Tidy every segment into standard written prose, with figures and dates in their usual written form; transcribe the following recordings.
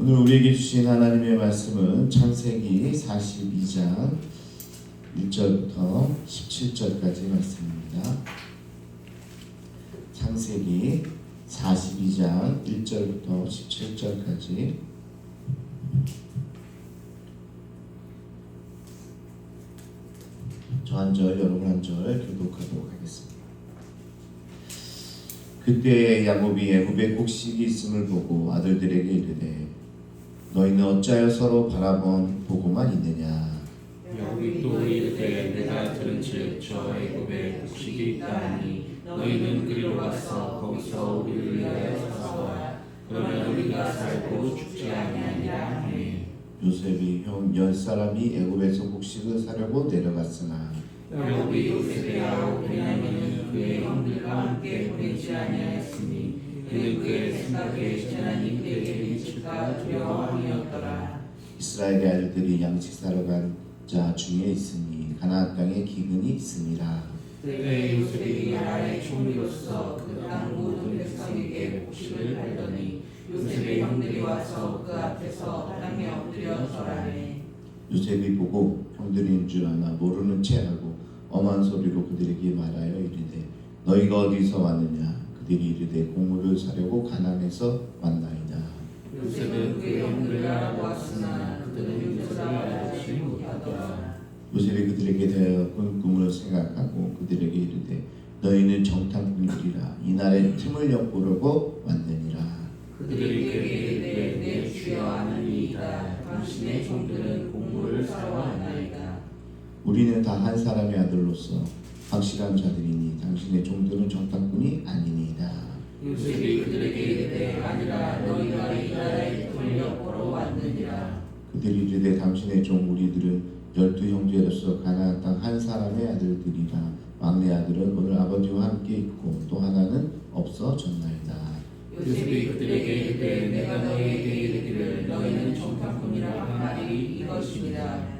오늘 우리에게 주신 하나님의 말씀은 창세기 42장 1절부터 17절까지 말씀입니다. 창세기 42장 1절부터 17절까지 저 한 절, 여러분 한 절 교독하도록 하겠습니다. 그때 야곱이 애굽에 곡식이 있음을 보고 아들들에게 이르되 너희는 어찌하여 서로 바라보고만 있느냐. 야곱이 또 이르되 내가 들은즉 저 애굽에 곡식이 있다 하니 너희는 그리로 가서 거기서 우리를 위하여 사서라. 그러면 우리가 살고 죽지 아니하리라 하니. 요셉이 형 10사람이 애굽에서 곡식을 사려고 내려갔으나 야곱이 요셉이하고 베냐민은 그의 형들과 함께 보내지 아니하였으니 그는 그의 생각에 하나님 그에게 미칠까 두려워함이었더라. 이스라엘의 아들들이 양식 사러 간 자 중에 있으니 가나안 땅에 기근이 있으니라. 그때 요셉이 나라의 총리로서 그 땅 모든 백성에게 곡식을 팔더니 요셉의 형들이 와서 그 앞에서 땅에 엎드려 절하매 요셉이 보고 형들인 줄 아나 모르는 체하고 엄한 소리로 그들에게 말하여 이르되 너희가 어디서 왔느냐. 그들이 이르되 곡물을 사려고 가나안에서 왔나이다. 요셉은 그의 형들을 알아보았으나 그들은 요셉을 알아보지 못하더라. 요셉이 그들에게 대하여 꾼 꿈을 생각하고 그들에게 이르되 너희는 정탐꾼이라 이날에 틈을 엿보려고 왔느니라. 그들이 그에게 이르되 내 주여 아느니이다. 당신의 종들은 곡물을 사러 왔나이다. 우리는 다 한 사람의 아들로서 확실한 자들이니 당신의 종들은 정탐꾼이 아니니이다. 요셉이 그들에게 이르되 아니라 너희가 이 나라의 틈을 엿보러 왔느니라. 그들이 이르되 당신의 종 우리들은 12형제로서 가나안 땅 한 사람의 아들들이라. 막내 아들은 오늘 아버지와 함께 있고 또 하나는 없어졌나이다. 요셉이 그들에게 이르되 내가 너희에게 이르기를 너희는 정탐꾼이라 한 말이 이것입니다.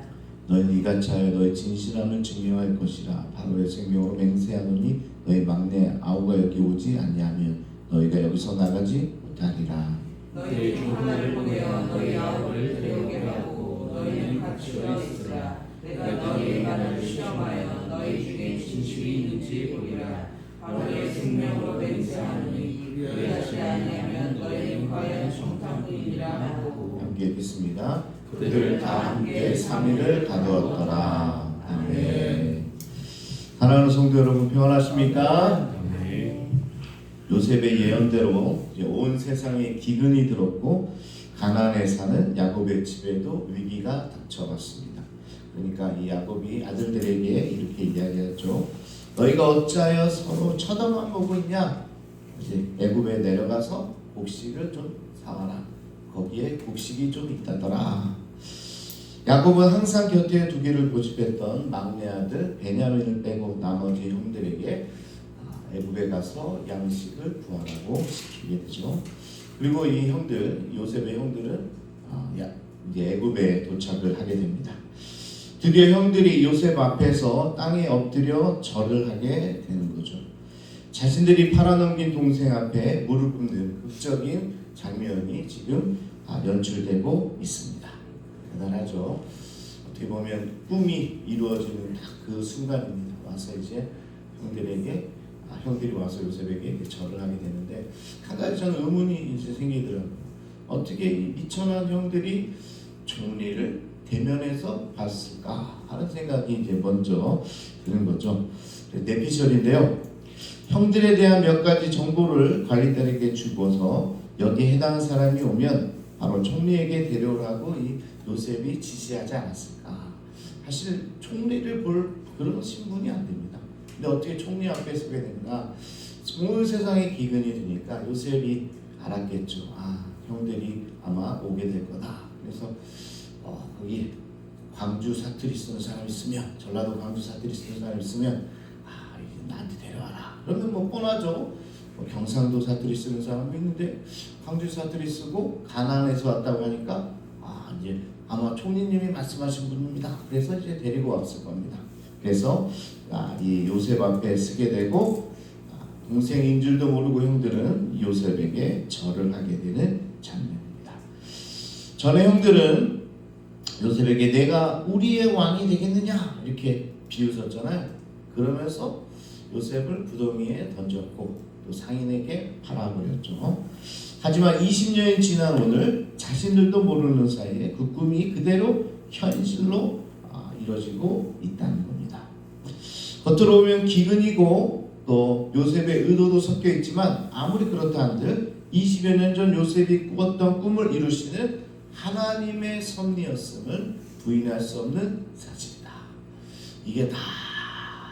너희는 이같이 하여 너희 진실함을 증명할 것이라. 바로의 생명으로 맹세하노니 너희 막내 아우가 여기 오지 아니하면 너희가 여기서 나가지 못하리라. 너희 중 하나를 보내어 너희 아우를 데려오게 하고 너희는 같이 와 있으라. 내가 너희의 말을 시험하여 너희 중에 진실이 있는지 보리라. 바로의 생명으로 맹세하노니 그리하지 아니하면 너희는 과연 정탐꾼이라 하고. 함께 읽겠습니다. 그들 다 함께 3일을 가두었더라. 아멘. 사랑하는 성도 여러분 평안하십니까? 요셉의 예언대로 이제 온 세상에 기근이 들었고 가나안에 사는 야곱의 집에도 위기가 닥쳐왔습니다. 그러니까 이 야곱이 아들들에게 이렇게 이야기하죠. 너희가 어찌하여 서로 쳐다만 보고 있냐? 이제 애굽에 내려가서 곡식을 좀 사와라. 거기에 곡식이 좀 있다더라. 야곱은 항상 곁에 두기를 고집했던 막내 아들 베냐민을 빼고 나머지 형들에게 애굽에 가서 양식을 구하라고 시키게 되죠. 그리고 이 형들, 요셉의 형들은 이제 애굽에 도착을 하게 됩니다. 드디어 형들이 요셉 앞에서 땅에 엎드려 절을 하게 되는 거죠. 자신들이 팔아넘긴 동생 앞에 무릎 꿇는 극적인 장면이 지금 연출되고 있습니다. 대단하죠. 어떻게 보면 꿈이 이루어지는 딱 그 순간입니다. 와서 이제 형들이 와서 요셉에게 절을 하게 되는데 한 가지 저는 의문이 이제 생기더라고요. 어떻게 이 미천한 형들이 총리를 대면해서 봤을까 하는 생각이 이제 먼저 드는 거죠. 내피셜인데요. 형들에 대한 몇 가지 정보를 관리들에게 주고서 여기에 해당하는 사람이 오면 바로 총리에게 데려오라고 이 요셉이 지시하지 않았을까. 사실 총리를 볼 그런 신분이 안 됩니다. 근데 어떻게 총리 앞에 서게 됐나. 온 세상에 기근이 드니까 요셉이 알았겠죠. 형들이 아마 오게 될 거다. 그래서 거기 광주 사투리 쓰는 사람 있으면, 전라도 광주 사투리 쓰는 사람 있으면 나한테 데려와라. 그러면 뭐 뻔하죠. 경상도 사투리 쓰는 사람도 있는데 광주 사투리 쓰고 가나안에서 왔다고 하니까 이제 아마 총리님이 말씀하신 분입니다. 그래서 이제 데리고 왔을 겁니다. 그래서 이 요셉 앞에 쓰게 되고 동생인 줄도 모르고 형들은 요셉에게 절을 하게 되는 장면입니다. 전에 형들은 요셉에게 내가 우리의 왕이 되겠느냐 이렇게 비웃었잖아요. 그러면서 요셉을 부동이에 던졌고 또 상인에게 팔아버렸죠. 하지만 20년이 지난 오늘 자신들도 모르는 사이에 그 꿈이 그대로 현실로 이루어지고 있다는 겁니다. 겉으로 보면 기근이고 또 요셉의 의도도 섞여 있지만 아무리 그렇다 한들 20여 년 전 요셉이 꾸었던 꿈을 이루시는 하나님의 섭리였음을 부인할 수 없는 사실이다. 이게 다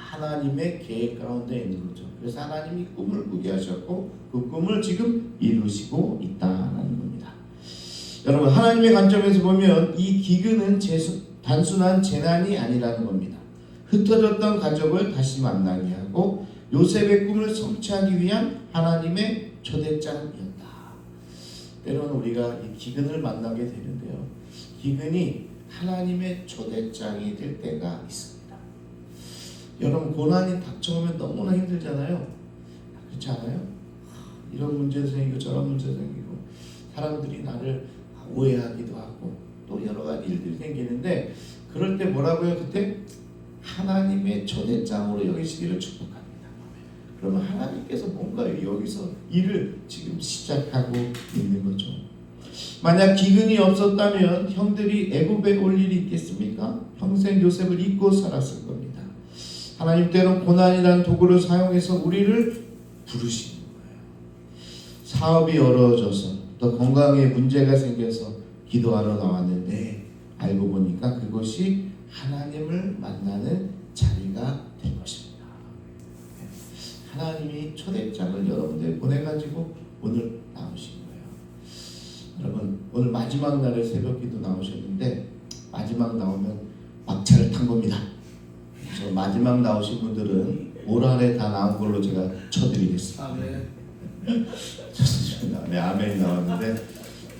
하나님의 계획 가운데 있는 거죠. 그래서 하나님이 꿈을 꾸게 하셨고 그 꿈을 지금 이루시고 있다는 겁니다. 여러분, 하나님의 관점에서 보면 이 기근은 단순한 재난이 아니라는 겁니다. 흩어졌던 가족을 다시 만나게 하고 요셉의 꿈을 성취하기 위한 하나님의 초대장이었다. 때로는 우리가 이 기근을 만나게 되는데요. 기근이 하나님의 초대장이 될 때가 있습니다. 여러분, 고난이 닥쳐오면 너무나 힘들잖아요. 그렇지 않아요? 이런 문제 생기고 저런 문제 생기고 사람들이 나를 오해하기도 하고 또 여러 가지 일들이 생기는데 그럴 때 뭐라고요? 그때 하나님의 초대장으로 여기시기를 축복합니다. 그러면 하나님께서 뭔가 여기서 일을 지금 시작하고 있는 거죠. 만약 기근이 없었다면 형들이 애굽에 올 일이 있겠습니까? 평생 요셉을 잊고 살았을 겁니다. 하나님 때론 고난이라는 도구를 사용해서 우리를 부르시는 거예요. 사업이 어려워져서 또 건강에 문제가 생겨서 기도하러 나왔는데 알고 보니까 그것이 하나님을 만나는 자리가 될 것입니다. 하나님이 초대장을 여러분들 보내가지고 오늘 나오신 거예요. 여러분, 오늘 마지막 날에 새벽기도 나오셨는데 마지막 나오면 막차를 탄 겁니다. 저 마지막 나오신 분들은 올 한해 다 나온 걸로 제가 쳐드리겠습니다. 아멘. 네, 아멘이 나왔는데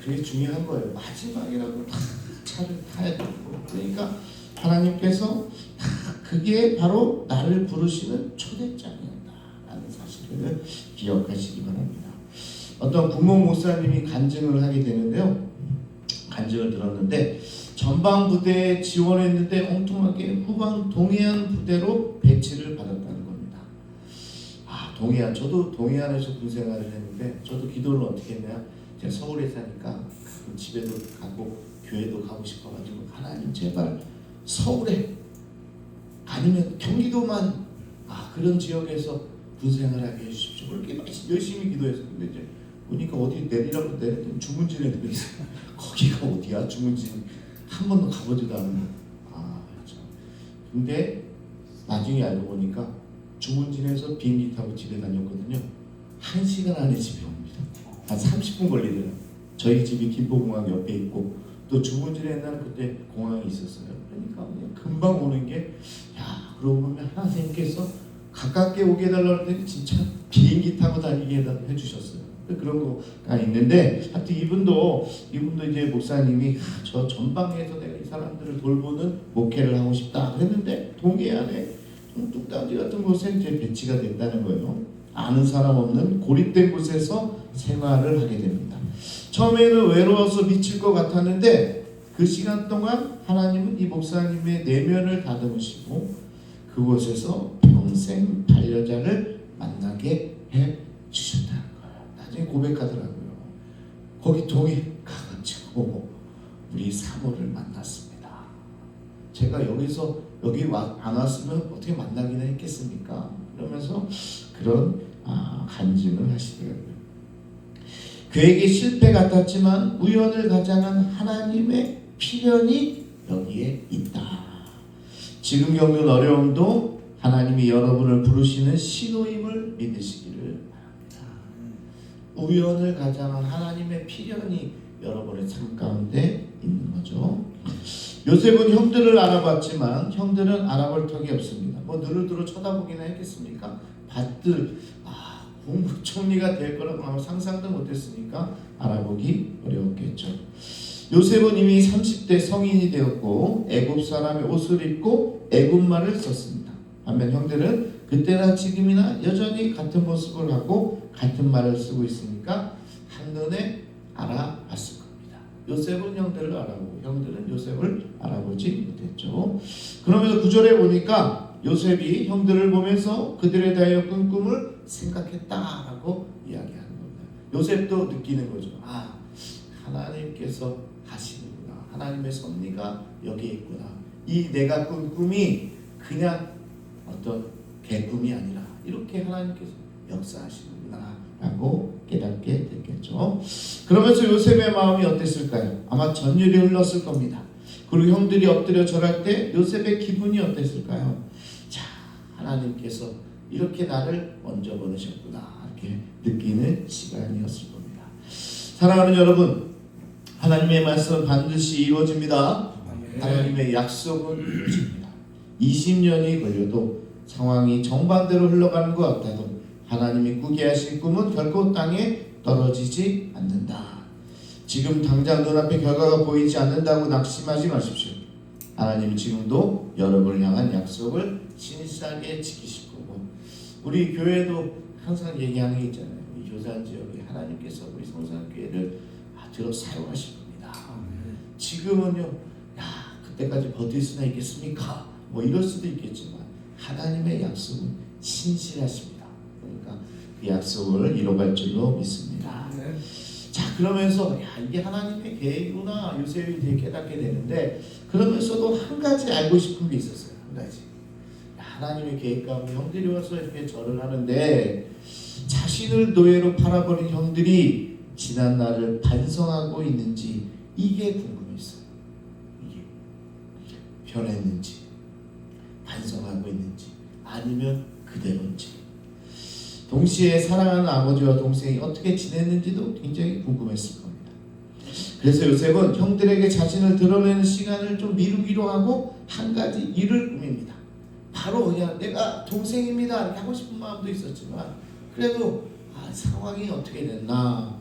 그게 중요한 거예요. 마지막이라고 다 차를 타야 되고 그러니까 하나님께서 다 그게 바로 나를 부르시는 초대장이었다라는 사실을 기억하시기 바랍니다. 어떤 부모 목사님이 간증을 하게 되는데요. 간증을 들었는데 전방 부대에 지원했는데 엉뚱하게 후방 동해안 부대로 배치를 받았다는 겁니다. 동해안, 저도 동해안에서 군 생활을 했는데 저도 기도를 어떻게 했나요? 제가 서울에 사니까 가끔 집에도 가고 교회도 가고 싶어가지고 하나님 제발 서울에 아니면 경기도만 그런 지역에서 군 생활하게 해주십시오. 그렇게 열심히 기도했었는데 이제 보니까 어디 내리라고 내렸더니 주문진에 내렸어요. 거기가 어디야? 주문진 한 번도 가보지도 않은 거. 그렇죠. 근데 나중에 알고 보니까 주문진에서 비행기 타고 집에 다녔거든요. 1시간 안에 집에 옵니다. 한 30분 걸리더라고요. 저희 집이 김포공항 옆에 있고 또 주문진에는 그때 공항이 있었어요. 그러니까 그냥 금방 오는 게 그러고 보면 하나님께서 가깝게 오게 해달라고 했더니 진짜 비행기 타고 다니게 해주셨어요. 그런 거가 있는데 하여튼 이분도 이제 목사님이 저 전방에서 내가 이 사람들을 돌보는 목회를 하고 싶다 했는데 동해안에 뚝딱지 같은 곳에 이제 배치가 됐다는 거예요. 아는 사람 없는 고립된 곳에서 생활을 하게 됩니다. 처음에는 외로워서 미칠 것 같았는데 그 시간 동안 하나님은 이 목사님의 내면을 다듬으시고 그곳에서 평생 반려자를 만나게 해 주셨다는 거예요. 나중에 고백하더라고요. 거기 동해 가가지고 우리 사모를 만났습니다. 제가 여기 안 왔으면 어떻게 만나기나 했겠습니까? 그러면서 그런 간증을 하시더라고요. 그에게 실패 같았지만 우연을 가장한 하나님의 필연이 여기에 있다. 지금 겪는 어려움도 하나님이 여러분을 부르시는 신호임을 믿으시기를 바랍니다. 우연을 가장한 하나님의 필연이 여러분의 삶 가운데 있는 거죠. 요셉은 형들을 알아봤지만 형들은 알아볼 턱이 없습니다. 눈을 들어 쳐다보기나 했겠습니까? 밭들 국무총리가 될 거라고 아마 상상도 못했으니까 알아보기 어려웠겠죠. 요셉은 이미 30대 성인이 되었고 애굽 사람의 옷을 입고 애굽말을 썼습니다. 반면 형들은 그때나 지금이나 여전히 같은 모습을 하고 같은 말을 쓰고 있으니까 한눈에 알아봤을 겁니다. 요셉은 형들을 알아보고 형들은 요셉을 알아보지 못했죠. 그러면서 9절에 보니까 요셉이 형들을 보면서 그들에 대하여 꾼 꿈을 생각했다라고 이야기하는 겁니다. 요셉도 느끼는 거죠. 아, 하나님께서 하시는구나. 하나님의 섭리가 여기에 있구나. 이 내가 꾼 꿈이 그냥 어떤 개꿈이 아니라 이렇게 하나님께서 역사하시는구나 라고 깨닫게 됐겠죠. 그러면서 요셉의 마음이 어땠을까요? 아마 전율이 흘렀을 겁니다. 그리고 형들이 엎드려 절할 때 요셉의 기분이 어땠을까요? 자, 하나님께서 이렇게 나를 먼저 보내셨구나 이렇게 느끼는 시간이었을 겁니다. 사랑하는 여러분, 하나님의 말씀은 반드시 이루어집니다. 하나님의 약속은 이루어집니다. 20년이 걸려도 상황이 정반대로 흘러가는 것 같아도 하나님이 꾸게 하신 꿈은 결코 땅에 떨어지지 않는다. 지금 당장 눈앞에 결과가 보이지 않는다고 낙심하지 마십시오. 하나님은 지금도 여러분을 향한 약속을 신실하게 지키실 거고, 우리 교회도 항상 얘기하는 게 있잖아요. 우리 교산 지역에 하나님께서 우리 성산교회를 들어 사용하실 겁니다. 지금은요, 야, 그때까지 버틸 수나 있겠습니까? 뭐 이럴 수도 있겠지만 하나님의 약속은 신실하십니다. 그러니까 그 약속을 이뤄갈 줄로 믿습니다. 자, 그러면서 야, 이게 하나님의 계획이구나 요셉이 되게 깨닫게 되는데, 그러면서도 한 가지 알고 싶은 게 있었어요. 한 가지. 하나님의 계획 가운데 형들이 와서 이렇게 절을 하는데 자신을 노예로 팔아버린 형들이 지난 날을 반성하고 있는지 이게 궁금했어요. 이게 변했는지 반성하고 있는지 아니면 그대로인지, 동시에 사랑하는 아버지와 동생이 어떻게 지냈는지도 굉장히 궁금했을 겁니다. 그래서 요셉은 형들에게 자신을 드러내는 시간을 좀 미루기로 하고 한 가지 일을 꾸밉니다. 바로 그냥 내가 동생입니다 이렇게 하고 싶은 마음도 있었지만 그래도 상황이 어떻게 됐나,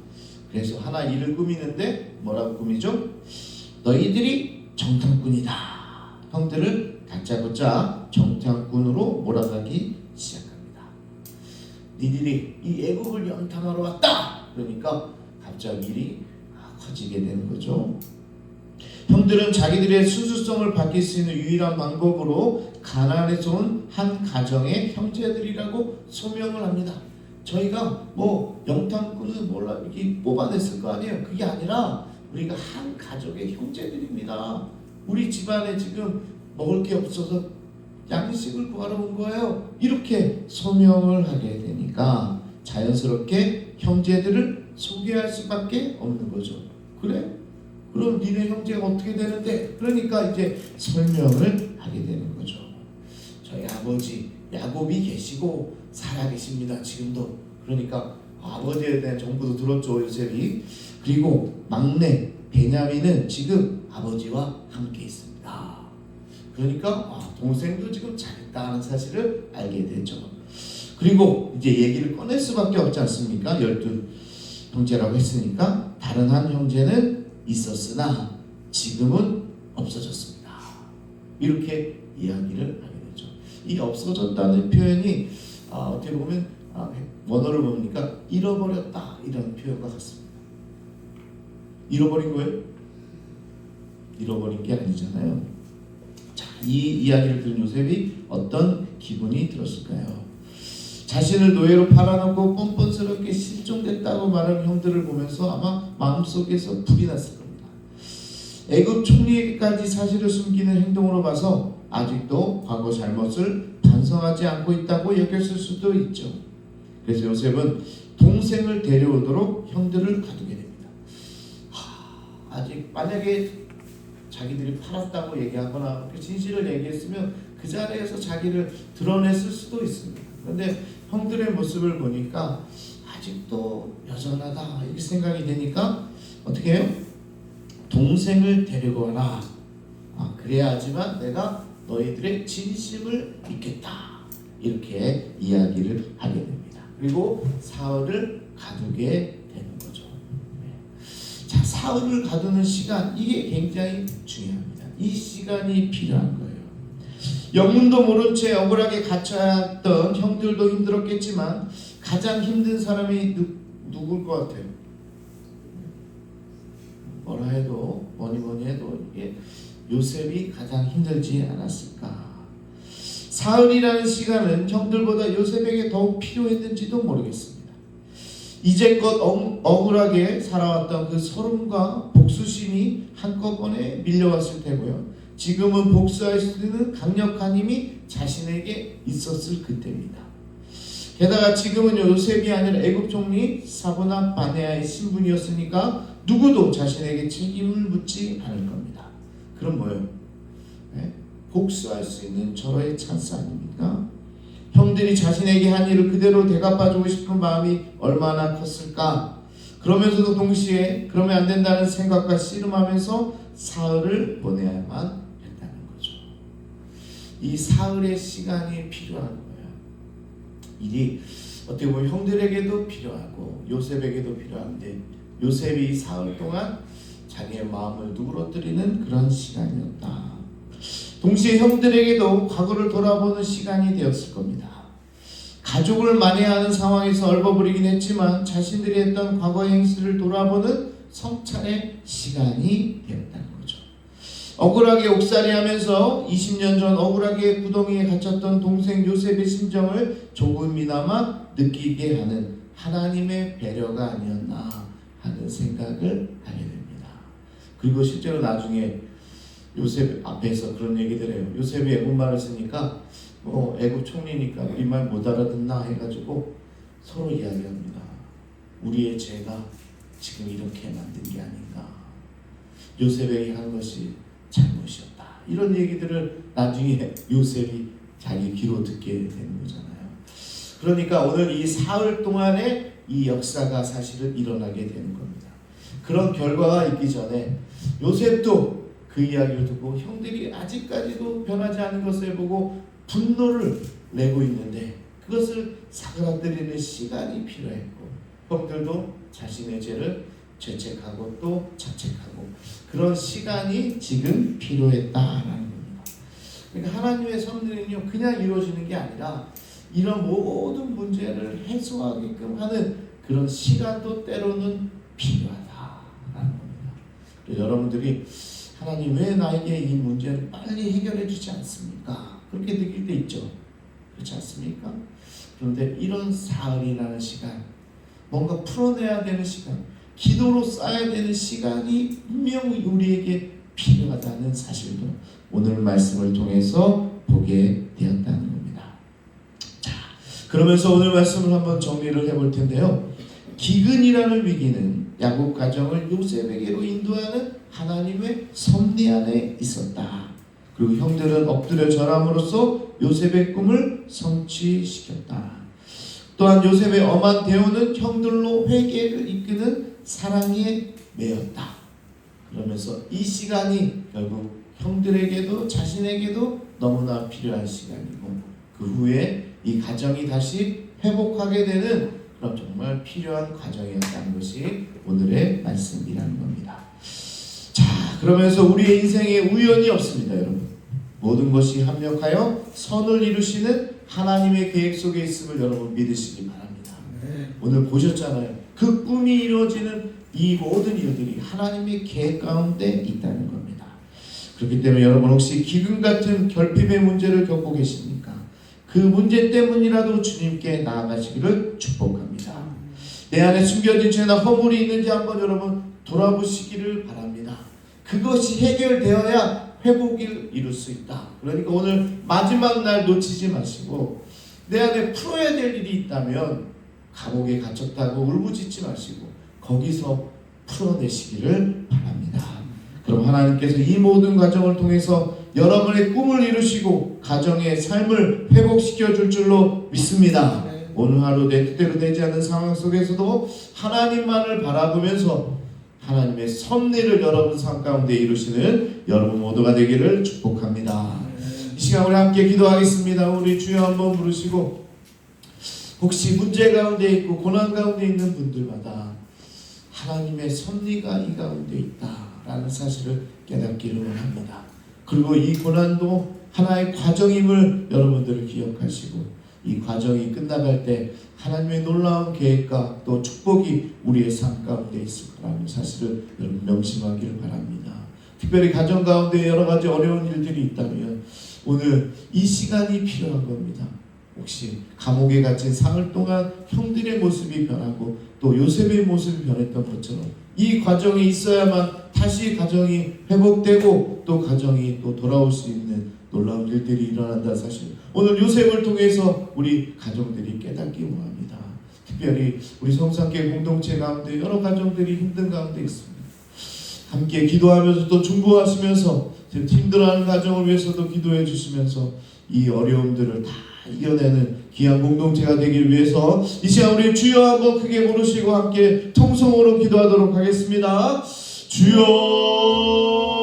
그래서 하나 일을 꾸미는데 뭐라고 꾸미죠? 너희들이 정탐꾼이다. 형들을 다짜고짜 정탐꾼으로 몰아가기 시작합니다. 니들이 이 애국을 연탐하러 왔다. 그러니까 갑자기 일이 커지게 되는 거죠. 형들은 자기들의 순수성을 밝힐 수 있는 유일한 방법으로 가나안에서 온 한 가정의 형제들이라고 소명을 합니다. 저희가 뭐 영탐꾼을 몰라 이렇게 뽑아냈을 거 아니에요. 그게 아니라 우리가 한 가족의 형제들입니다. 우리 집안에 지금 먹을 게 없어서 양식을 구하러 온 거예요. 이렇게 소명을 하게 되니까 자연스럽게 형제들을 소개할 수밖에 없는 거죠. 그래? 그럼 니네 형제가 어떻게 되는데? 그러니까 이제 설명을 하게 되는 거죠. 저희 아버지 야곱이 계시고 살아 계십니다. 지금도. 그러니까 아버지에 대한 정보도 들었죠, 요셉이. 그리고 막내 베냐민은 지금 아버지와 함께 있습니다. 그러니까 동생도 지금 잘 있다는 사실을 알게 되죠. 그리고 이제 얘기를 꺼낼 수밖에 없지 않습니까? 12 형제라고 했으니까 다른 한 형제는 있었으나 지금은 없어졌습니다. 이렇게 이야기를 하게 되죠. 이 없어졌다는 표현이 어떻게 보면 원어를 보니까 잃어버렸다 이런 표현과 같습니다. 잃어버린 거예요? 잃어버린 게 아니잖아요. 자, 이 이야기를 들은 요셉이 어떤 기분이 들었을까요? 자신을 노예로 팔아놓고 뻔뻔스럽게 실종됐다고 말하는 형들을 보면서 아마 마음속에서 불이 났을 겁니다. 애굽 총리에게까지 사실을 숨기는 행동으로 봐서 아직도 과거 잘못을 반성하지 않고 있다고 여겼을 수도 있죠. 그래서 요셉은 동생을 데려오도록 형들을 가두게 됩니다. 아직 만약에 자기들이 팔았다고 얘기하거나 진실을 얘기했으면 그 자리에서 자기를 드러냈을 수도 있습니다. 그런데 형들의 모습을 보니까 아직도 여전하다 이렇게 생각이 되니까 어떻게 해요? 동생을 데리고 와라. 그래야지만 내가 너희들의 진심을 믿겠다. 이렇게 이야기를 하게 됩니다. 그리고 사흘을 가두게 되는 거죠. 자, 사흘을 가두는 시간, 이게 굉장히 중요합니다. 이 시간이 필요한 거예요. 영문도 모른 채 억울하게 갇혀있던 형들도 힘들었겠지만 가장 힘든 사람이 누굴 것 같아요? 뭐라 해도 뭐니 해도 이게 요셉이 가장 힘들지 않았을까. 사흘이라는 시간은 형들보다 요셉에게 더욱 필요했는지도 모르겠습니다. 이제껏 억울하게 살아왔던 그 서름과 복수심이 한꺼번에 밀려왔을 테고요. 지금은 복수할 수 있는 강력한 힘이 자신에게 있었을 그때입니다. 게다가 지금은 요셉이 아니라 애굽 총리 사브나 바네아의 신분이었으니까 누구도 자신에게 책임을 묻지 않을 겁니다. 그럼 뭐예요? 네? 복수할 수 있는 절호의 찬스 아닙니까? 형들이 자신에게 한 일을 그대로 되갚아주고 싶은 마음이 얼마나 컸을까? 그러면서도 동시에 그러면 안 된다는 생각과 씨름하면서 사흘을 보내야만 했다는 거죠. 이 사흘의 시간이 필요한 거예요. 일이 어떻게 보면 형들에게도 필요하고 요셉에게도 필요한데 요셉이 이 사흘 동안 자기의 마음을 누그러뜨리는 그런 시간이었다. 동시에 형들에게도 과거를 돌아보는 시간이 되었을 겁니다. 가족을 만회하는 상황에서 얼버무리긴 했지만 자신들이 했던 과거의 행실을 돌아보는 성찰의 시간이 되었다는 거죠. 억울하게 옥살이하면서 20년 전 억울하게 구덩이에 갇혔던 동생 요셉의 심정을 조금이나마 느끼게 하는 하나님의 배려가 아니었나 하는 생각을 하게 됩니다. 그리고 실제로 나중에 요셉 앞에서 그런 얘기들 해요. 요셉이 애국말을 쓰니까 애국 총리니까 우리 말 못 알아듣나 해가지고 서로 이야기합니다. 우리의 죄가 지금 이렇게 만든 게 아닌가. 요셉에게 한 것이 잘못이었다. 이런 얘기들을 나중에 요셉이 자기 귀로 듣게 되는 거잖아요. 그러니까 오늘 이 사흘 동안의 이 역사가 사실은 일어나게 되는 겁니다. 그런 결과가 있기 전에 요셉도 그 이야기를 듣고 형들이 아직까지도 변하지 않은 것을 보고 분노를 내고 있는데 그것을 사그라뜨리는 시간이 필요했고 형들도 자신의 죄를 죄책하고 또 자책하고 그런 시간이 지금 필요했다라는 겁니다. 그러니까 하나님의 섭리는요 그냥 이루어지는 게 아니라 이런 모든 문제를 해소하게끔 하는 그런 시간도 때로는 필요하다라는 겁니다. 여러분들이 하나님 왜 나에게 이 문제를 빨리 해결해 주지 않습니까? 그렇게 느낄 때 있죠. 그렇지 않습니까? 그런데 이런 사흘이라는 시간, 뭔가 풀어내야 되는 시간, 기도로 쌓아야 되는 시간이 분명히 우리에게 필요하다는 사실도 오늘 말씀을 통해서 보게 되었다는 겁니다. 자, 그러면서 오늘 말씀을 한번 정리를 해볼 텐데요. 기근이라는 위기는 야곱 가정을 요셉에게로 인도하는 하나님의 섭리 안에 있었다. 그리고 형들은 엎드려 절함으로써 요셉의 꿈을 성취시켰다. 또한 요셉의 엄한 대우는 형들로 회개를 이끄는 사랑에 매였다. 그러면서 이 시간이 결국 형들에게도 자신에게도 너무나 필요한 시간이고 그 후에 이 가정이 다시 회복하게 되는 그런 정말 필요한 과정이었다는 것이 오늘의 말씀이라는 겁니다. 자, 그러면서 우리의 인생에 우연이 없습니다, 여러분. 모든 것이 합력하여 선을 이루시는 하나님의 계획 속에 있음을 여러분 믿으시기 바랍니다. 오늘 보셨잖아요. 그 꿈이 이루어지는 이 모든 일들이 하나님의 계획 가운데 있다는 겁니다. 그렇기 때문에 여러분 혹시 기근 같은 결핍의 문제를 겪고 계십니까? 그 문제 때문이라도 주님께 나아가시기를 축복합니다. 내 안에 숨겨진 죄나 허물이 있는지 한번 여러분 돌아보시기를 바랍니다. 그것이 해결되어야 회복을 이룰 수 있다. 그러니까 오늘 마지막 날 놓치지 마시고 내 안에 풀어야 될 일이 있다면 감옥에 갇혔다고 울부짖지 마시고 거기서 풀어내시기를 바랍니다. 그럼 하나님께서 이 모든 과정을 통해서 여러분의 꿈을 이루시고 가정의 삶을 회복시켜 줄 줄로 믿습니다. 오늘 하루 내 뜻대로 되지 않는 상황 속에서도 하나님만을 바라보면서 하나님의 섭리를 여러분 삶 가운데 이루시는 여러분 모두가 되기를 축복합니다. 이 시간 우리 함께 기도하겠습니다. 우리 주여 한번 부르시고 혹시 문제 가운데 있고 고난 가운데 있는 분들마다 하나님의 섭리가 이 가운데 있다라는 사실을 깨닫기를 원합니다. 그리고 이 고난도 하나의 과정임을 여러분들을 기억하시고 이 과정이 끝나갈 때 하나님의 놀라운 계획과 또 축복이 우리의 삶 가운데 있을 거라는 사실을 여러분 명심하기를 바랍니다. 특별히 가정 가운데 여러 가지 어려운 일들이 있다면 오늘 이 시간이 필요한 겁니다. 혹시 감옥에 갇힌 사흘 동안 형들의 모습이 변하고 또 요셉의 모습이 변했던 것처럼 이 과정이 있어야만 다시 가정이 회복되고 또 가정이 또 돌아올 수 있는 놀라운 일들이 일어난다 사실 오늘 요셉을 통해서 우리 가정들이 깨닫기 원합니다. 특별히 우리 성산교회 공동체 가운데 여러 가정들이 힘든 가운데 있습니다. 함께 기도하면서 또 중보하시면서 지금 힘들어하는 가정을 위해서도 기도해 주시면서 이 어려움들을 다 이겨내는 귀한 공동체가 되길 위해서 이 시간 우리 주여 한번 크게 부르시고 함께 통성으로 기도하도록 하겠습니다. 주여